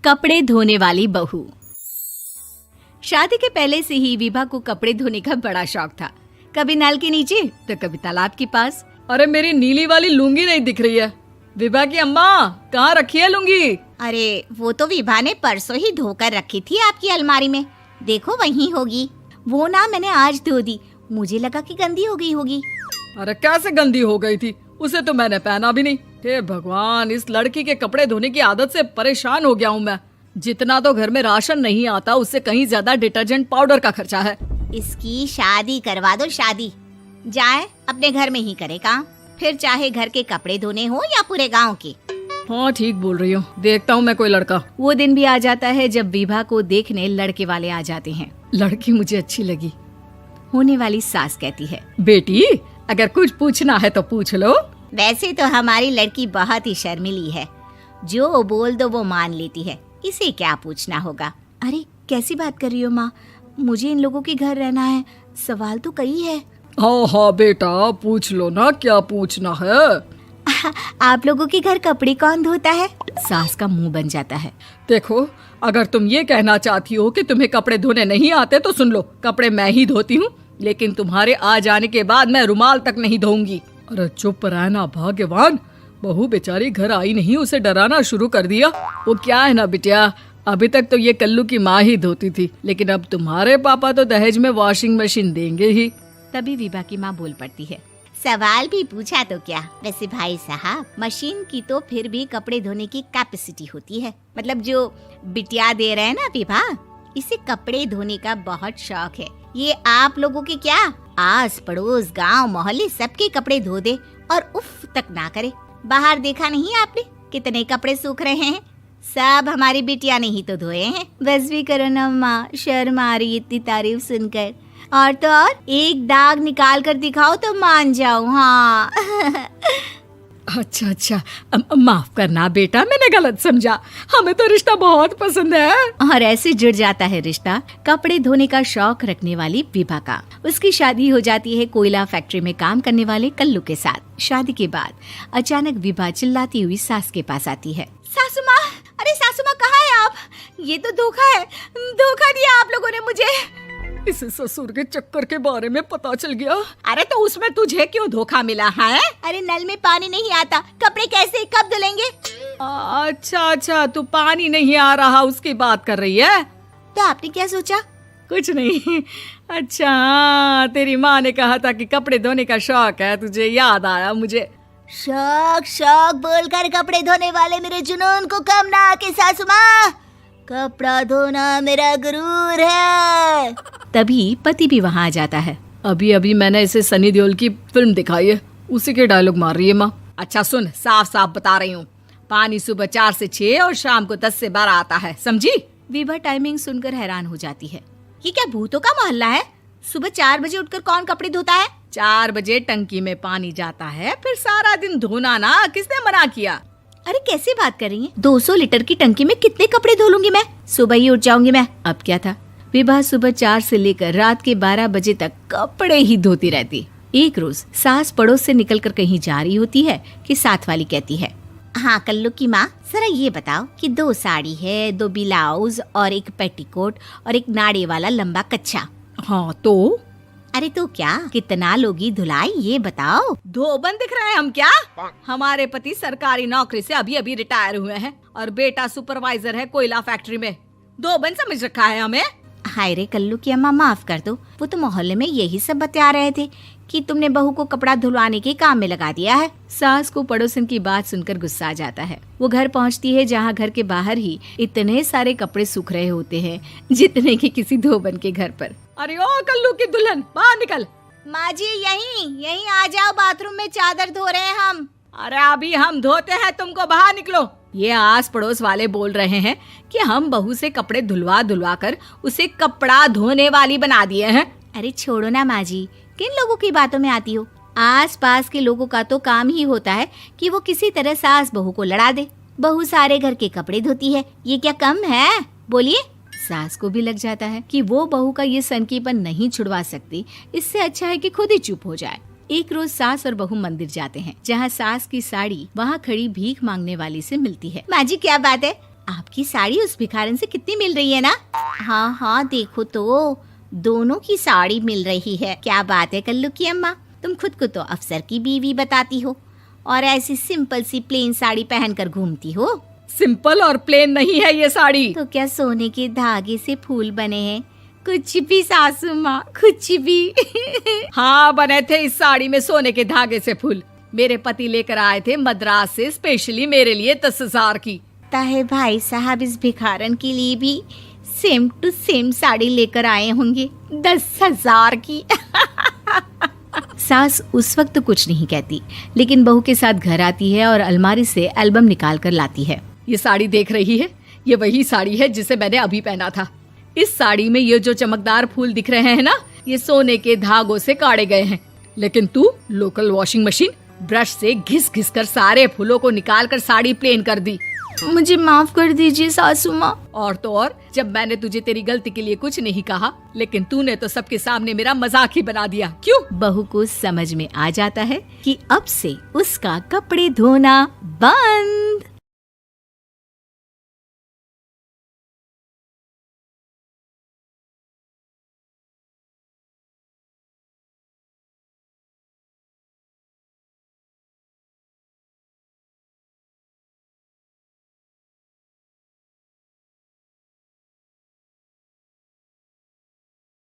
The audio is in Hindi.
कपड़े धोने वाली बहू। शादी के पहले से ही विभा को कपड़े धोने का बड़ा शौक था। कभी नल के नीचे तो कभी तालाब के पास। अरे मेरी नीली वाली लुंगी नहीं दिख रही है। विभा की अम्मा, कहाँ रखी है लुंगी? अरे वो तो विभा ने परसों ही धोकर रखी थी आपकी अलमारी में, देखो वहीं होगी। वो ना मैंने आज धो दी, मुझे लगा कि गंदी हो गई होगी। अरे कैसे गंदी हो गई थी? उसे तो मैंने पहना भी नहीं। हे भगवान, इस लड़की के कपड़े धोने की आदत से परेशान हो गया हूँ मैं। जितना तो घर में राशन नहीं आता, उससे कहीं ज्यादा डिटर्जेंट पाउडर का खर्चा है। इसकी शादी करवा दो, शादी जाए अपने घर में ही करे काम, फिर चाहे घर के कपड़े धोने हो या पूरे गांव के। हाँ ठीक बोल रही हूँ, देखता हूँ मैं कोई लड़का। वो दिन भी आ जाता है जब विभा को देखने लड़के वाले आ जाते हैं। लड़की मुझे अच्छी लगी। होने वाली सास कहती है, बेटी अगर कुछ पूछना है तो पूछ लो। वैसे तो हमारी लड़की बहुत ही शर्मीली है, जो बोल दो वो मान लेती है, इसे क्या पूछना होगा। अरे कैसी बात कर रही हो माँ, मुझे इन लोगों के घर रहना है, सवाल तो कई है। हाँ हाँ बेटा, पूछ लो ना, क्या पूछना है। आप लोगों के घर कपड़े कौन धोता है? सास का मुंह बन जाता है। देखो, अगर तुम ये कहना चाहती हो कि तुम्हें कपड़े धोने नहीं आते तो सुन लो, कपड़े मैं ही धोती हूँ, लेकिन तुम्हारे आ जाने के बाद मैं रुमाल तक नहीं धोऊंगी। अरे चुप रहना भाग्यवान, बहू बेचारी घर आई नहीं, उसे डराना शुरू कर दिया। वो क्या है ना बिटिया, अभी तक तो ये कल्लू की माँ ही धोती थी, लेकिन अब तुम्हारे पापा तो दहेज में वॉशिंग मशीन देंगे ही। तभी विभा की माँ बोल पड़ती है, सवाल भी पूछा तो क्या। वैसे भाई साहब, मशीन की तो फिर भी कपड़े धोने की कैपेसिटी होती है। मतलब जो बिटिया दे रहे हैं ना विभा, इसे कपड़े धोने का बहुत शौक है। ये आप लोगों के क्या, आस पड़ोस गांव मोहल्ले सबके कपड़े धो दे और उफ तक ना करे। बाहर देखा नहीं आपने कितने कपड़े सूख रहे हैं? सब हमारी बिटिया ने ही तो धोए हैं। बस भी करो ना माँ, शर्म आ रही इतनी तारीफ सुनकर। और तो और एक दाग निकाल कर दिखाओ तो मान जाओ। हाँ अच्छा, माफ करना बेटा, मैंने गलत समझा। हमें तो रिश्ता बहुत पसंद है। और ऐसे जुड़ जाता है रिश्ता कपड़े धोने का शौक रखने वाली विभा का। उसकी शादी हो जाती है कोयला फैक्ट्री में काम करने वाले कल्लू के साथ। शादी के बाद अचानक विभा चिल्लाती हुई सास के पास आती है। सासू माँ, अरे सासू माँ कहाँ है आप? ये तो धोखा है, धोखा दिया आप लोगों ने मुझे। इसे ससुर के चक्कर के बारे में पता चल गया। अरे तो उसमें तुझे क्यों धोखा मिला है? अरे नल में पानी नहीं आता, कपड़े कैसे कब धुलेंगे? अच्छा, तू पानी नहीं आ रहा उसकी बात कर रही है। तो आपने क्या सोचा? कुछ नहीं। अच्छा, तेरी माँ ने कहा था कि कपड़े धोने का शौक है तुझे, याद आया मुझे। शौक बोलकर कपड़े धोने वाले मेरे जुनून को कम ना आके सासू माँ, कपड़ा धोना मेरा गुरूर है। तभी पति भी वहाँ आ जाता है। अभी मैंने इसे सनी देओल की फिल्म दिखाई है, उसी के डायलॉग मार रही है माँ। अच्छा सुन, साफ साफ बता रही हूँ, पानी सुबह 4 से 6 और शाम को 10 से 12 आता है, समझी? विभा टाइमिंग सुनकर हैरान हो जाती है। ये क्या भूतों का मोहल्ला है? सुबह 4 बजे उठकर कौन कपड़े धोता है? 4 बजे टंकी में पानी जाता है, फिर सारा दिन धोना ना, किसने मना किया? अरे कैसी बात कर रही हैं? 200 लीटर की टंकी में कितने कपड़े धो लूंगी मैं? सुबह ही उठ जाऊंगी मैं। अब क्या था, विभा सुबह 4 से लेकर रात के 12 बजे तक कपड़े ही धोती रहती। एक रोज सास पड़ोस से निकलकर कहीं जा रही होती है कि साथ वाली कहती है, हाँ कल्लू की माँ, जरा ये बताओ कि 2 साड़ी है, 2 ब्लाउज और एक पेटीकोट और एक नाड़े वाला लंबा कच्छा। हाँ तो? अरे तो क्या, कितना लोगी धुलाई ये बताओ। धोबन दिख रहे हैं हम क्या? हमारे पति सरकारी नौकरी से अभी रिटायर हुए हैं और बेटा सुपरवाइजर है कोयला फैक्ट्री में। धोबन समझ रखा है हमें? हाय रे कल्लू की अम्मा, माफ कर दो, वो तो मोहल्ले में यही सब बता रहे थे कि तुमने बहू को कपड़ा धुलवाने के काम में लगा दिया है। सास को पड़ोसन की बात सुनकर गुस्सा आ जाता है। वो घर पहुंचती है जहां घर के बाहर ही इतने सारे कपड़े सूख रहे होते हैं जितने कि किसी धोबन के घर पर। अरे ओ कल्लू की दुल्हन, बाहर निकल। माँ जी यहीं आ जाओ, बाथरूम में चादर धो रहे हैं हम। अरे अभी हम धोते हैं, तुमको बाहर निकलो। ये आस पड़ोस वाले बोल रहे हैं कि हम बहू से कपड़े धुलवा कर उसे कपड़ा धोने वाली बना दिए हैं। अरे छोड़ो ना माँ जी, किन लोगों की बातों में आती हो? आस पास के लोगों का तो काम ही होता है कि वो किसी तरह सास बहू को लड़ा दे। बहू सारे घर के कपड़े धोती है, ये क्या कम है? बोलिए। सास को भी लग जाता है कि वो बहू का ये सनकीपन नहीं छुड़वा सकती, इससे अच्छा है कि खुद ही चुप हो जाए। एक रोज सास और बहू मंदिर जाते हैं, जहाँ सास की साड़ी वहाँ खड़ी भीख मांगने वाली से मिलती है। माँ जी क्या बात है, आपकी साड़ी उस भिखारन से कितनी मिल रही है ना? हाँ हाँ, देखो तो दोनों की साड़ी मिल रही है। क्या बात है कल्लू की अम्मा, तुम खुद को तो अफसर की बीवी बताती हो और ऐसी सिंपल सी प्लेन साड़ी पहनकर घूमती हो। सिंपल और प्लेन नहीं है ये साड़ी। तो क्या सोने के धागे से फूल बने हैं? कुछ भी सासू माँ, कुछ भी। हाँ, बने थे इस साड़ी में सोने के धागे से फूल। मेरे पति लेकर आए थे मद्रास से स्पेशली मेरे लिए 10,000 की। ताहे भाई साहब इस भिखारन के लिए भी सेम टू सेम साड़ी लेकर आए होंगे 10,000 की। सास उस वक्त तो कुछ नहीं कहती, लेकिन बहू के साथ घर आती है और अलमारी से एल्बम निकाल कर लाती है। ये साड़ी देख रही है, ये वही साड़ी है जिसे मैंने अभी पहना था। इस साड़ी में ये जो चमकदार फूल दिख रहे हैं ना, ये सोने के धागों से काढ़े गए हैं। लेकिन तू लोकल वॉशिंग मशीन ब्रश से घिस घिस कर सारे फूलों को निकाल कर साड़ी प्लेन कर दी। मुझे माफ कर दीजिए सासू माँ। और तो और, जब मैंने तुझे तेरी गलती के लिए कुछ नहीं कहा, लेकिन तूने तो सबके सामने मेरा मजाक ही बना दिया। क्यों? बहू को समझ में आ जाता है कि अब से उसका कपड़े धोना बंद।